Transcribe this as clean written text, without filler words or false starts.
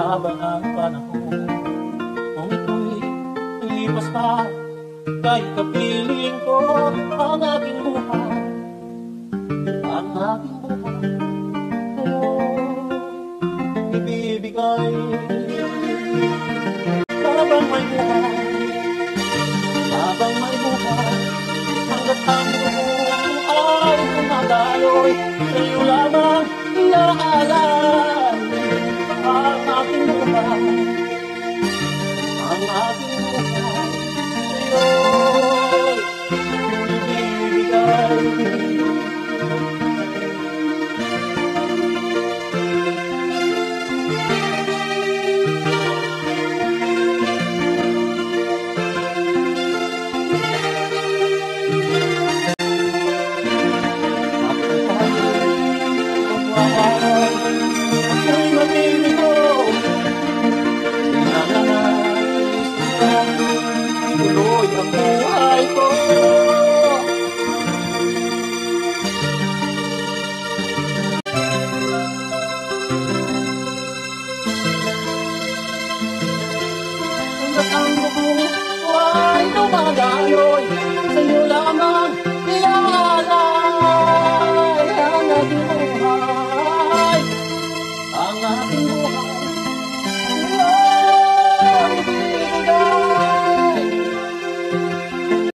haba ng panahon. Kung ito'y ilipas pa, kahit kapiling ko ang aking buhay, ang aking buhay sa'yo ibibigay. Habang may buhay, habang may buhay, hanggat ang buhay tumatayo'y sa'yo lamang inaalay. Ang aking buhay, ang aking buhay sa'yo'y ibibigay.